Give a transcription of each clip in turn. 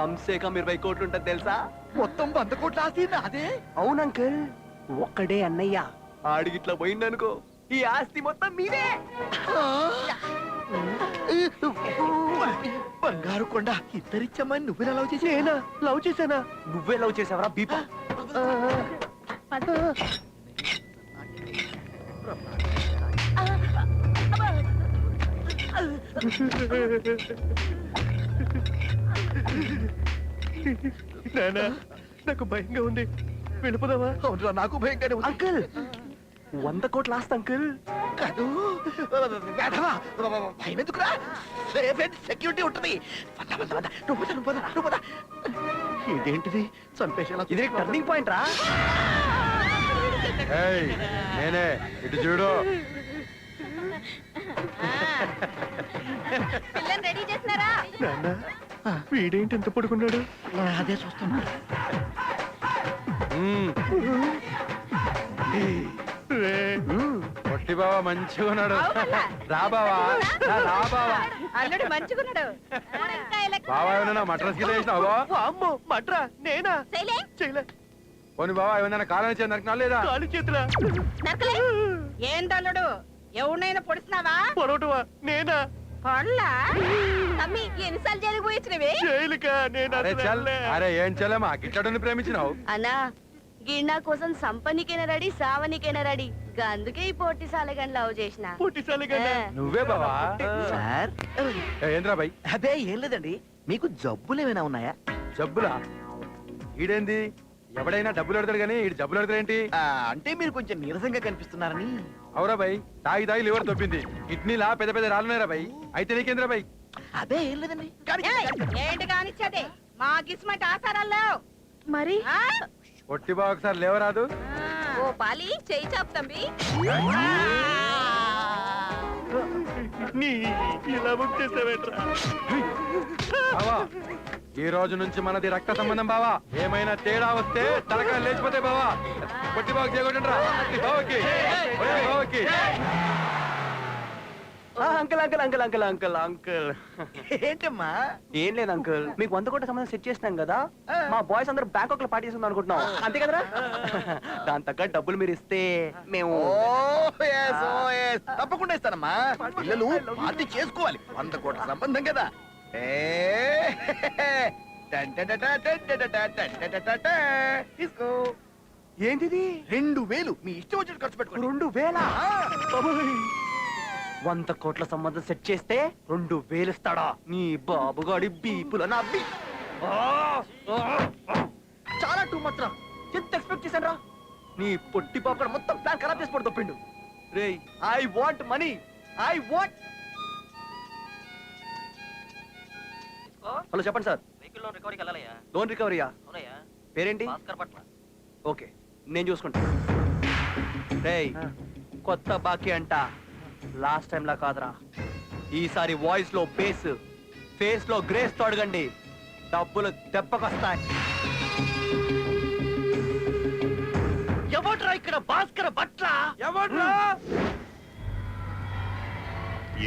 కమ్సే come 20 కోట్లు ఉంటుంది తెలుసా? మొత్తం 100 కోట్ల ఆస్తి నాదే. అవును అంకుల్, ఒక్కడే అన్నయ్య ఆడిగిట్లా పోయిందనుకో ఈ ఆస్తి మొత్తం మీదే. బంగారు కొండ ఇద్దరిచ్చమ్మని నువ్వే లవ్ చేసేనా? లవ్ చేశానా? నువ్వే లవ్ చేసావరా బీపా? నానా నాకు భయంగా ఉంది, వెళ్ళిపోదావా? అవునరా నాకు భయంగానే ఉంది. అంకుల్ 100 కోట్ల ఆస్తి అంకుల్. కాదు భయం ఎందుకురా? సేఫ్ అండ్ సెక్యూరిటీ ఉంటుంది. నువ్వు పద. ఇదేంటిది చంపేసేలా? ఇది టర్నింగ్ పాయింట్ రా. నేనే, ఇటు చూడు. రెడీ చేసినారా? నాన్న వీడేంటి ఎంత పడుకున్నాడు? అదే చూస్తున్నా. పొట్టి బావా మంచిగా ఉన్నాడు. రా బావా, రా బావా. అల్లుడు మంచిగున్నాడు. బావా ఏమన్నా మట్రస్ కింద వేసినావా? అమ్మో మట్రా నేనా? చేయలే. పోనీ బావా ఏమన్నా కాలని చేసి నరికినా లేదా? కాలు చేతులా? ఏందల్లుడు ఎవరినైనా పొడిచినావా? పొరవటమా? నేనా? పొడల తమ్మి ఎన్నిసార్లు జరిగిపోయిచ్చినవి? జైలుకా? నేను అరే అసలు చల్, వెళ్ళలే. అరే ఏం చల్లమ్మా గిట్టడుని ప్రేమించినావు? అన్నా గిన్నా కోసం సంపనికైనా రెడీ సావనికైనా రెడీ. అందుకే ఈ పొట్టి సాలగని లవ్ చేసిన. పుట్టిసాలి కదా. నువ్వే బావా? సార్ ఏంద్రా బై? అదే ఏం లేదండి, మీకు జబ్బులు ఏమైనా ఉన్నాయా? జబ్బులా? ఈడేంది ఎవడైనా డబ్బులు పెడతాడు కానీ ఈడు జబ్బులు పెడతాడేంటి? అంటే మీరు కొంచెం నీరసంగా కనిపిస్తున్నారని. అవురా బై, తాగి తాగి లివర్ తప్పింది. కిడ్నీలా పెద్ద పెద్ద రాళ్ళున్నారా బై? అయితే నీకేంద్రా బై? అదే ఏం లేదండి. ఏంటి కానిచ్చదే మా గిస్మట్ ఆసారాల్లో మరి పొట్టి బావ ఒకసారి లేవరాదు? ఓ పాలి చెయ్యి చాపు తంబి. నీ ఇలా బుక్ చేసావేట్రా? బావా ఈ రోజు నుంచి మనది రక్త సంబంధం బావా. ఏమైనా తేడా వస్తే తలకాయ లేచిపోతే బావా. పొట్టి బావకి చేయకూడదురా. బావకి బావకి. Uncle uncle uncle uncle uncle uncle ఏంటమ్మా? ఏం లేదు అంకుల్, మీకు 100 కోట్ల సంబంధం సెట్ చేసినాం కదా. మా బాయ్స్ అందరూ బ్యాంకాక్ లో పార్టీ చేస్తున్నాం అనుకుంటున్నాం, అంతే కదరా? దాని తగ్గ డబ్బులు మీరు ఇస్తే మేము తప్పకుండా ఇస్తానమ్మా. పిల్లలు పార్టీ చేసుకోవాలి, 100 కోట్ల సంబంధం కదా. తీసుకో. ఏంటిది? 2000 మీ ఇష్టం వచ్చినట్టు ఖర్చు పెట్టుకోండి. 2000? 100 కోట్ల సంబంధం సెట్ చేస్తే 2000 ఇస్తాడా? నీ బాబుగాడి బీపుల నవ్వి చాలా టూ మాత్రం ఎంత ఎక్స్పెక్ట్ చేశాను రా. నీ పొట్టి బాబు మొత్తం ప్లాన్ ఖరాబ్ చేసి పడు తప్పిండు. రే I want money, I want. Hello చెప్పండి సార్. వెహికల్ లోన్ రికవరీకి వెళ్ళాలయ్యా. లోన్ రికవరీయా? అవునయ్యా. పేరేంటి? భాస్కర్ పట్ల. ఓకే నేను చూసుకుంటా. రేయ్ కొత్త బాకీ అంట, లాస్ట్ టైం లా కాదురా. ఈసారి వాయిస్ లో బేస్, ఫేస్ లో గ్రేస్ తో అడగండి, డబ్బులు దెబ్బకొస్తాయి. ఎవడ్రా ఇక్కడ భాస్కర భట్ల? ఎవడ్రా?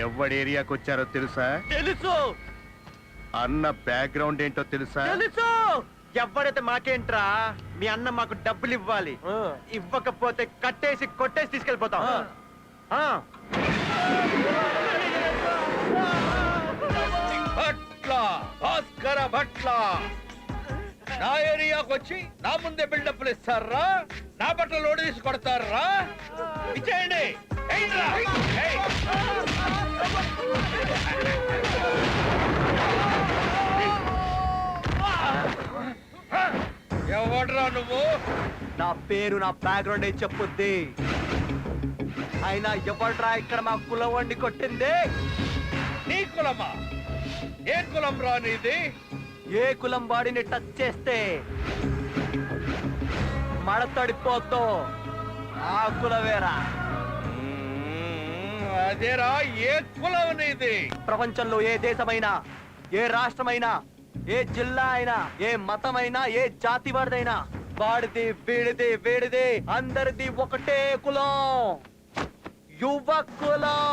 ఎవడి ఏరియాకి వచ్చారో తెలుసా? తెలుసు అన్న బ్యాక్గ్రౌండ్ ఏంటో తెలుసా? తెలుసు. ఎవడైతే మాకేంట్రా, మీ అన్న మాకు డబ్బులు ఇవ్వాలి, ఇవ్వకపోతే కట్టేసి కొట్టేసి తీసుకెళ్ళిపోతాం. భట్ల, భాస్కర భట్ల నా ఏరియాకి వచ్చి నా ముందే బిల్డప్లు ఇస్తారా? నా బట్టలు లోడ్ తీసి కొడతారా? ఇచ్చేయండి. ఎవడ్రా నువ్వు? నా పేరు నా బ్యాక్గ్రౌండ్ ఏం చెప్పుద్ది. అయినా ఎవడ్రా ఇక్కడ మా కులం వండి కొట్టింది? నీ కులమా? ఏ కులం రా నీది? ఏ కులం బాడీని టచ్ చేస్తే మడతడిపోతో ఆ కులవేరా. అదేరా, ఏ కులం నీది? ప్రపంచంలో ఏ దేశమైనా, ఏ రాష్ట్రమైనా, ఏ జిల్లా అయినా, ఏ మతమైనా, ఏ జాతి వాడిదైనా వాడిది వీడిది వీడిది అందరిది ఒకటే కులం, యువ కులం.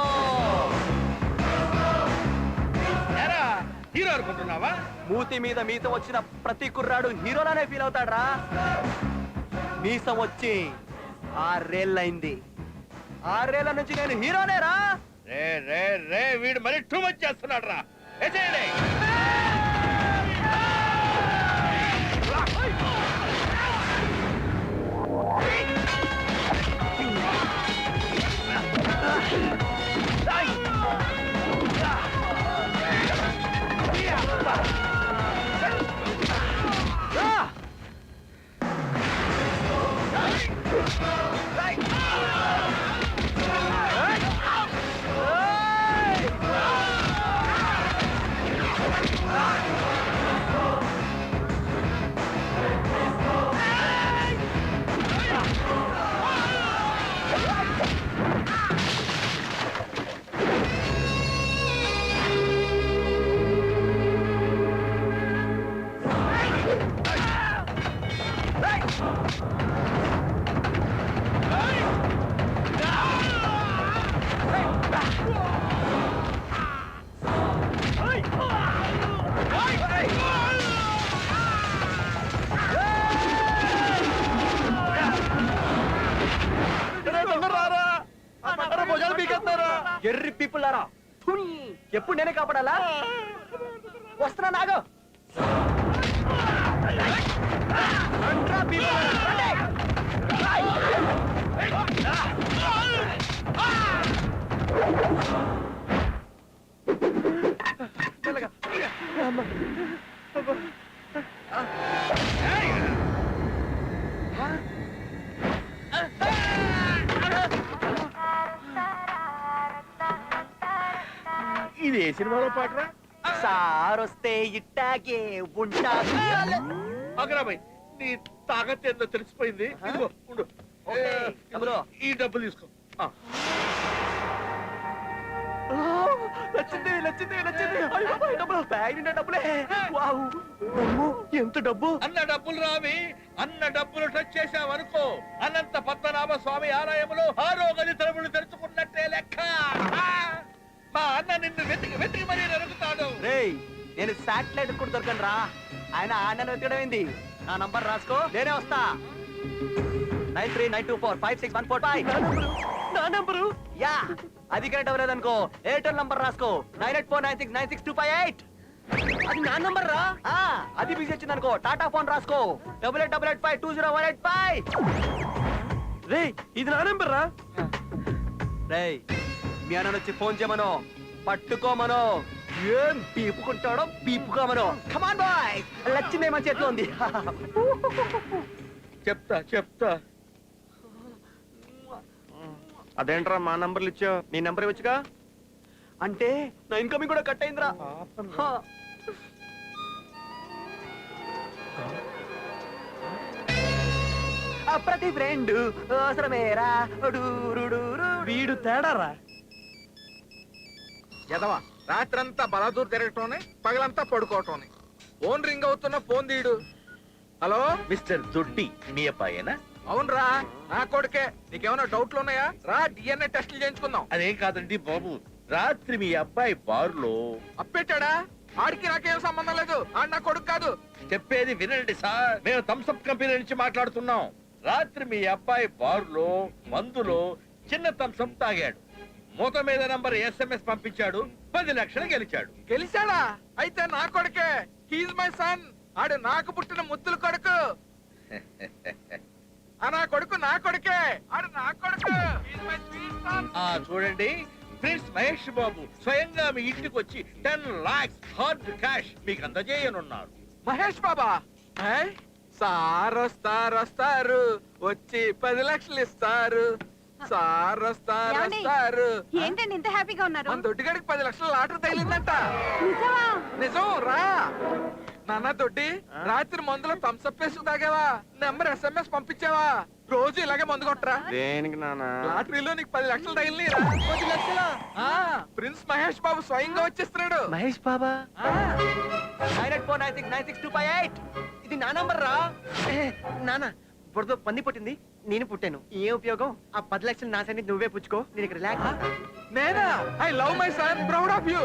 ఎరా, హీరో అనుకుంటున్నావా? మూతి మీద మీసం వచ్చిన ప్రతి కుర్రాడు హీరోలానే ఫీల్ అవుతాడ్రా. మీసం వచ్చి 6 ఏళ్ళైంది. 6 ఏళ్ల నుంచి నేను హీరోనేరా. రే రే రే వీడు మరి టూ మచ్ చేస్తున్నాడు రా. ఎర్రి పీపుల్లారా, ఎప్పుడు నేనే కాపాడాలా? వస్తున్నా నాగో. ఇది ఏ సినిమాలో పాటరా? సార్ వస్తే ఇట్టాగే ఉంటాది. అగరాబాయ్ నీ తాగత ఏందో తెలిసిపోయింది. ఇదిగో ఉండు. ఓకే, డబ్బులు. ఈ డబ్బులు తీసుకో. నచ్చింది నచ్చింది నచ్చింది. అయ్యో బాబోయ్, డబ్బులు. బ్యాగ్ నిండా డబ్బులే. వావ్, అమ్మో, ఎంత డబ్బు. అన్న డబ్బులు రావి. అన్న డబ్బులు టచ్ చేశావనుకో అనంత పద్మనాభ స్వామి ఆలయంలో ఆరోగ్య తలుపులు తెరుచుకున్నట్టే లెక్క. మా అన్న నిన్ను వెతికి వెతికి మరీ నరుగుతాడు. రేయ్, నేను శాటిలైట్ కూడా దొరకను రా. ఆయన ఆనను వెతకడం ఏంది? నా నంబర్ రాసుకో, నేనే వస్తా. 9392456145. నా నంబరు యా, అది కరెక్ట్ అవ్వలేదనుకో ఎయిర్టెల్ నంబర్ రాసుకో. 9849696258. అది నా నంబర్ రా. అది బిజీ వచ్చింది అనుకో టాటా ఫోన్ రాసుకో. 8888520185. రేయ్, ఇది నా నంబర్ రా. రేయ్, మీ అన్న వచ్చి ఫోన్ చేయమను, పట్టుకోమను. ఏం పీపుకుంటాడో పీపుకోమను. కమాన్ బాయ్, లచ్చిందే మన చేతిలో ఉంది. చెప్తా చెప్తా. అదేంట్రా మా నంబర్లు ఇచ్చావు? నీ నంబర్ ఇవ్వచ్చుగా. అంటే నా ఇన్కమింగ్ కూడా కట్ అయిందిరా. హా. ప్రతి ఫ్రెండ్ అవసరమేరా. వీడు తేడారా. ఎదవా, రాత్రంతా బలాదూర్ తిరగటం, పగలంతా పడుకోవటం. ఫోన్ రింగ్ అవుతున్న ఫోన్ తీయడు. హలో మిస్టర్ దొడ్డి మీ అబ్బాయేనా? అవునరా, నా కొడుకే. నీకేమైనా డౌట్లు ఉన్నాయా? రా, డిఎన్ఏ టెస్టులు చేయించుకుందాం. అదేం కాదండి బాబు, రాత్రి మీ అబ్బాయి బారులో అప్పెట్టాడా? ఆడికి నాకేం సంబంధం లేదు. ఆడు నా కొడుకు కాదు. చెప్పేది వినండి సార్, మేము థమ్స్అప్ కంపెనీ నుంచి మాట్లాడుతున్నాం. రాత్రి మీ అబ్బాయి బారులో మందులో చిన్న థమ్స్అప్ తాగాడు. మూత మీద నంబర్ SMS పంపించాడు. 10 లక్షలు గెలిచాడు. గెలిచాడా? అయితే నా కొడుకే. He's my son. ఆడు నాకు పుట్టిన ముద్దుల కొడుకు. నా కొడుకు నా కొడుకే. ఆడు నా కొడుకు. He's my sweet son. చూడండి, ప్రిన్స్ మహేష్ బాబు స్వయంగా మీ ఇంటికి వచ్చి 10 lakhs హార్డ్ క్యాష్ మీకు అందజేయనున్నారు. మహేష్ బాబా, సార్ వస్తారు, వచ్చి 10 లక్షలు ఇస్తారు. సార్ వస్తారు. ఏంటండి ఇంత హ్యాపీగా ఉన్నారు? మన దొడ్డిగడికి 10 లక్షల లాటరీ తగిలిందంట. నిజమా? నిజం రా. నాన్న దొడ్డి, రాత్రి మందులో థమ్స్అప్ వేసి తాగావా? Number SMS పంపించావా? రోజు ఇలాగే మందు కొట్టరా. దేనికి నాన్న? లాటరీలో నీకు 10 లక్షలు తగిలిరా. 10 లక్షలా? ప్రిన్స్ మహేష్ బాబు స్వయంగా వచ్చేస్తున్నాడు. మహేష్ బాబా. 9849696258. ఇది నా నంబర్ రా. నాన్న బురద పంది పుట్టింది, నేను పుట్టాను. ఏ ఉపయోగం? ఆ 10 లక్షలు నా సైన్ నువ్వే పుచ్చుకో, నేను ఇక్కడ రిలాక్స్. నేనా? I love my son, proud of you.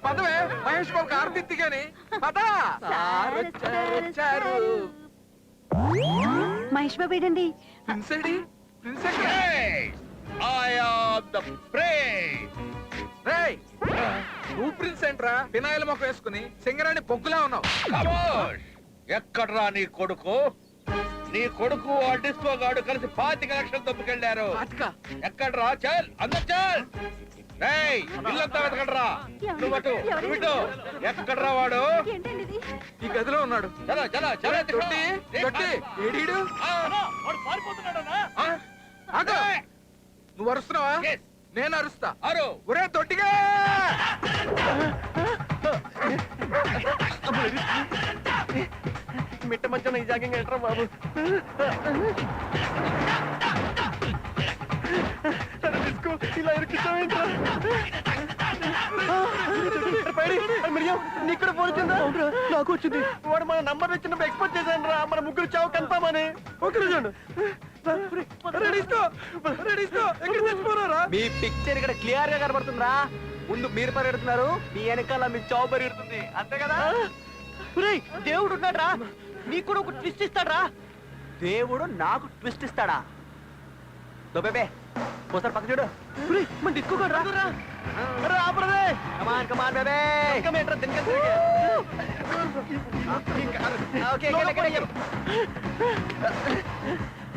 పదవే మహేష్ బాబు ఆర్తిత్తి గాని పద వచ్చారు మహేష్ బాబు ఏంటండి ప్రిన్స్ ఏడి? ప్రిన్స్ ఎక్కడ? I am the prey. రేయ్ నువ్వు ప్రిన్స్ ఏంట్రా వినాయల మొక్క వేసుకుని సింగరాణి పొగ్గులా ఉన్నావు. ఖమోష్! ఎక్కడ్రా నీ కొడుకు? నీ కొడుకు ఆ డిస్కో గాడు కలిసి 25 లక్షలు దొబ్బుకెళ్ళారు. ఎక్కడ్రా? చల్ అందరు చల్. రేయ్ ఇల్లంతా వెతకండ్రా. నువ్వటు నువ్విటు. ఎక్కడ్రా వాడు? ఈ గదిలో ఉన్నాడు. చలో చలో చలో దొడ్డి దొడ్డి ఏడీడు? ఆగు. నువ్వు అరుస్తున్నావా? Yes. నేను అరుస్తా. అరు ఒరే దొడ్డిగా మిట్ట మధ్యన ఈ జాగింగ్ ఏంట్రా బాబు? అరే డిస్కో ఇలా ఇరికించావేంట్రా? నీకు కూడా ఫోన్ వచ్చిందా? నాకు వచ్చింది. వాడు మన నంబర్ ఇచ్చినప్పుడు ఎక్స్పోర్ట్ చేశాను రా. మన ముగ్గురు చావు కన్ఫామ్ అని. ఓకే చూడండి. మీ పిక్చర్ ఇక్కడ క్లియర్ గా కనబడుతుందిరా. ముందు మీరు పరిగెడుతున్నారు, మీ వెనకాల మీ చావు పరిగెడుతుంది, అంతే కదా? దేవుడు ఉన్నాడ్రా, నీకు కూడా ఒక ట్విస్ట్ ఇస్తాడ్రా. దేవుడు నాకు ట్విస్ట్ ఇస్తాడా? దొబ్బే ఒకసారి పక్క చూడు. మన దిక్కుకోడ్రా. కమాన్ కమాన్ బేబే.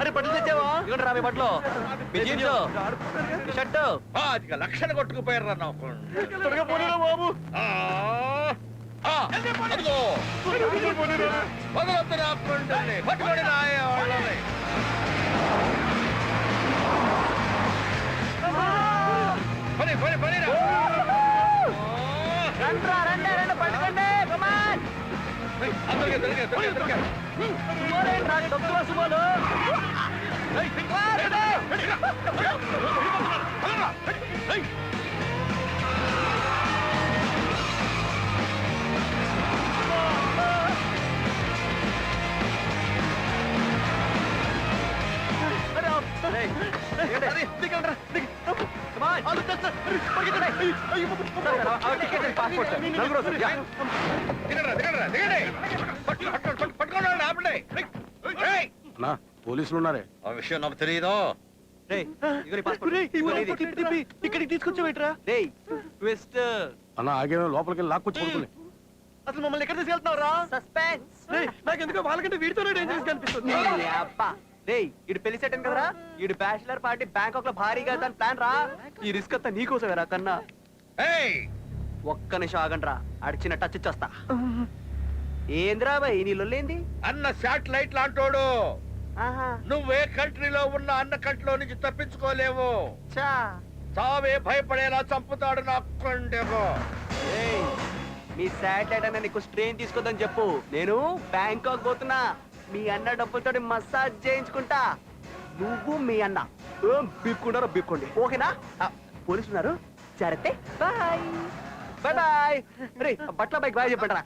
అరే బట్టలు తెచ్చావా? ఇదిగోండి రా మీ బట్టలు, మీ జీన్స్, మీ షర్టు. 25 లక్షలు కొట్టుకుపోయారు నాకు. త్వరగా పోనీరా బాబు. అదిగో వదలొద్దు నా కొండల్ని. పట్టుకోండి నా వాళ్ళని. పని పని పనిరా. రండ్రా రండి రండి పట్టుకోండి. కమాన్. అందరికీ దొరికారు దొరికారు దొరికారు. సుమోలేంట్రా, డబ్బులు సుమోలు. దిగండ్రా దిగండ్రా దిగండి. పట్టుకోండి ఆపండి. ఏయ్! నా పోలీసులు ఉన్నారే. ఆ విషయం నాకు తెలియదు. ఇక్కడికి తీసుకొచ్చావేట్రా? ట్విస్ట్. అన్న ఆగే లోపలికి లాక్కొచ్చి పడుకుని. అసలు మమ్మల్ని ఎక్కడ తీసుకెళ్తున్నావురా? సస్పెన్స్. నాకు ఎందుకో వాళ్ళకంటే వీడితోనే డేంజరస్ కనిపిస్తుంది. ఇడు పెళ్లి సెట్ కదరా, ఇడు బ్యాచిలర్ పార్టీ బ్యాంకాక్ లో భారీగా దాని ప్లాన్ రా. ఈ రిస్క్ అంతా నీకోసమేరా కన్నా. ఏయ్! ఒక్క నిమిషం ఆగండ్రా, అడిచిన టచ్ ఇచ్చేస్తా. ఏంద్రా బాయ్ నీ లొల్లేంది? అన్న శాటిలైట్ లాంటోడు. ఆహా నువ్వే కంట్రీలో ఉన్న అన్న కంట్రీలో నుంచి తప్పించుకోలేవు. చా. చావే భయపడేలా చంపుతాడు నా కొండెగో. ఏయ్, మీ శాటిలైట్ అన్న నీకు స్ట్రెయిన్ తీసుకోదని చెప్పు. నేను బ్యాంకాక్ పోతున్నా, మీ అన్న డబ్బులతో మసాజ్ చేయించుకుంటా. నువ్వు మీ అన్న బీక్కుంటారో బీక్కోండి, ఓకేనా? పోలీసులు ఉన్నారు, జాగ్రత్త. Bye bye bye. రే బట్ల బైక్ బాయ్ చెప్పండి. Bye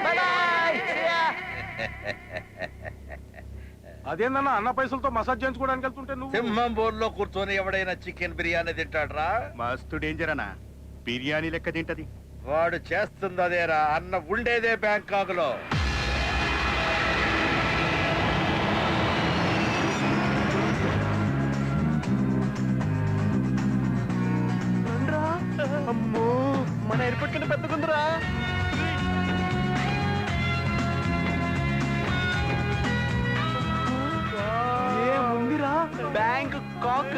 bye. అదేందన్న అన్న పైసలతో మసాజ్ చేయించుకోవడానికి వెళ్తుంటే నువ్వు సింహం బోర్లో కూర్చొని ఎవడైనా చికెన్ బిర్యానీ తింటాడ్రా? మస్తు డేంజర్ అన్న. బిర్యానీ లెక్క తింటది. వాడు చేస్తుంది అదేరా. అన్న ఉండేదే బ్యాంకాక్ లో. అమ్మో మన ఎయిర్పోర్ట్ కంటే పెద్దగుందిరా. ఏముందిరా బ్యాంక్ కాక్.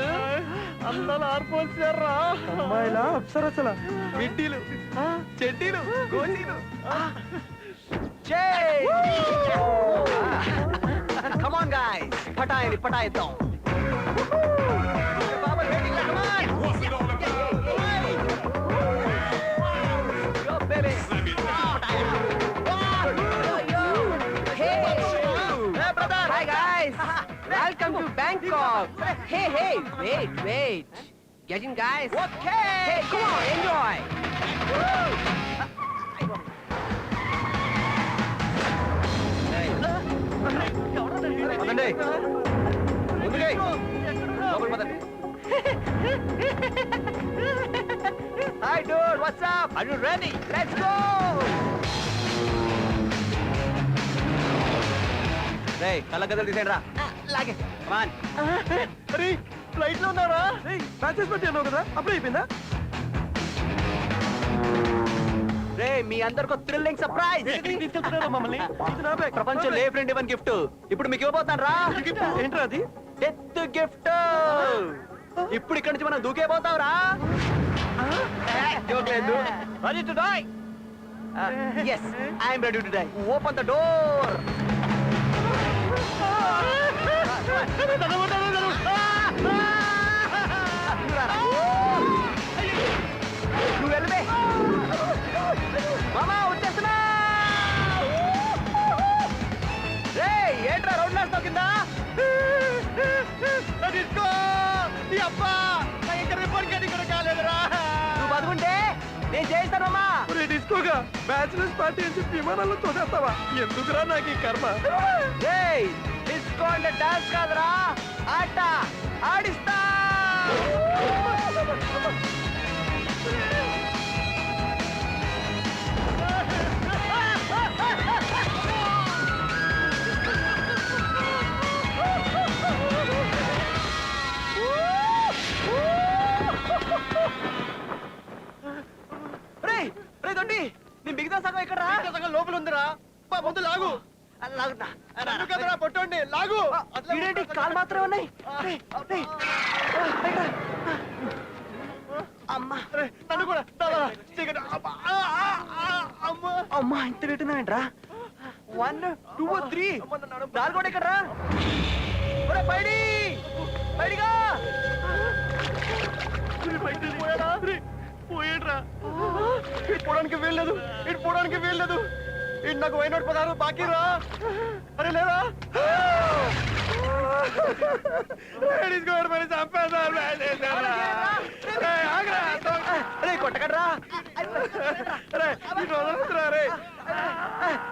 అందాలు ఆర్పోల్చారా. అమ్మాయిలా అప్సరసలా. మిడ్డీలు, చెడ్డీలు, గోటీలు. కమాన్ గాయ్స్, పటాయిని పటాయిద్దాం. Hi guys, welcome to Bangkok. Hey, hey, wait. Get in, guys. Okay. Hey, come on, enjoy. పదండి, ముందుకి లోపలికి పదండి. Up or you ready let's go రేయ్ కళ్ళ గదలు తీసేయండి రా లాగే కమాన్ అరే ఫ్లైట్ లో ఉన్నారా మ్యాచెస్ పెట్టి అన్నావు కదా అప్పుడే అయిపోయిందా రేయ్ మీ అందరికి థ్రిల్లింగ్ సర్ప్రైజ్ ఎక్కడికి తీసుకెళ్తున్నారా మమ్మల్ని ఇది నా బ్యాగ్ ప్రపంచంలో ఏ ఫ్రెండ్ ఇవ్వని గిఫ్ట్ ఇప్పుడు మీకు ఇవ్వబోతాను రా ఏంట్రా అది డెత్ గిఫ్ట్ ఇప్పుడు ఇక్కడ నుంచి మనం దూకేపోతాం రా జోక్లేదు ready to die yes I am ready to die open the door నువ్వు వెళ్ళవే మామా వచ్చేస్తున్నా రేయ్ ఏంట్రా రోడ్ నాడుతావు కింద నువ్వు బతుకుంటే నేను చేయిస్తానమ్మా ఒరే డిస్కోగా బ్యాచిలర్స్ పార్టీ అని చెప్పి విమానాల్లో తోసేస్తావా ఎందుకురా నాకు ఈ కర్మ రేయ్ డిస్కో అంటే డాన్స్ కాదురా ఆట ఆడిస్తా రేయ్ రేయ్ దొడ్డి నీ మిగతా సగం ఎక్కడ రా సగం లోపల ఉందిరా ముందు లాగు కదరా పొట్టండి లాగు ఇదేంటి కాలు మాత్రమే ఉన్నాయి రేయ్, రేయ్. పైకి రా. అమ్మా నన్ను కూడా అమ్మా ఇంత పెట్టున్నావేంట్రా 1 2 3 నాలుగు కూడా ఇక్కడ రా ఒరే పైడి పైడిగా పోయాడ్రా ఇటు పోవడానికి వీల్లేదు ఇటు పోవడానికి వీల్లేదు ఇటు నాకు వైనోట్ పదాలు బాకీ రా అరే లేదా రే కొట్టకడ్రా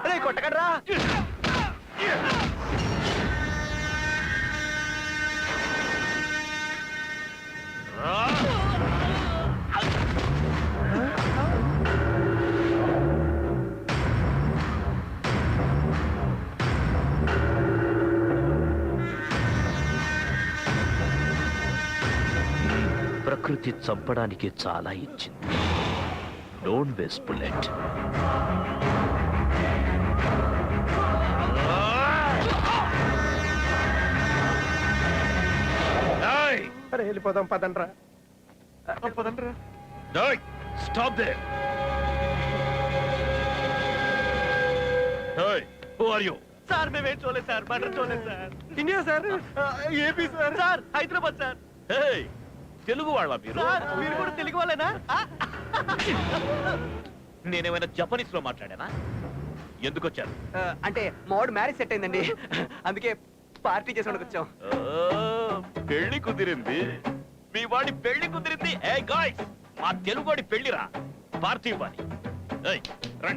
రే కొట్టకడ్రా ప్రకృతి చంపడానికి చాలా ఇచ్చింది డోంట్ వేస్ట్ బుల్లెట్ అరే వెళ్ళిపోదాం పదండ్రా పదండ్రా stop there hey who are you sir మేమేం చూడలేదు సార్ మటర్ చూడలేదు sir India sir AP sir sir Hyderabad sir hey Telugu వాళ్ళ మీరు సార్ మీరు కూడా తెలుగు వాళ్ళేనా నేనేమైనా జపనీస్ లో మాట్లాడానా ఎందుకు వచ్చారు అంటే మావాడు మ్యారేజ్ సెట్ అయిందండి అందుకే పార్టీ చేసుకోవడానికి వచ్చాం పెళ్లి కుదిరింది మీ వాడి పెళ్లి కుదిరింది ఏ గాయ్స్ మా తెలుగు వాడి పెళ్లిరా పార్టీ ఇవ్వాలి ఏయ్, రండి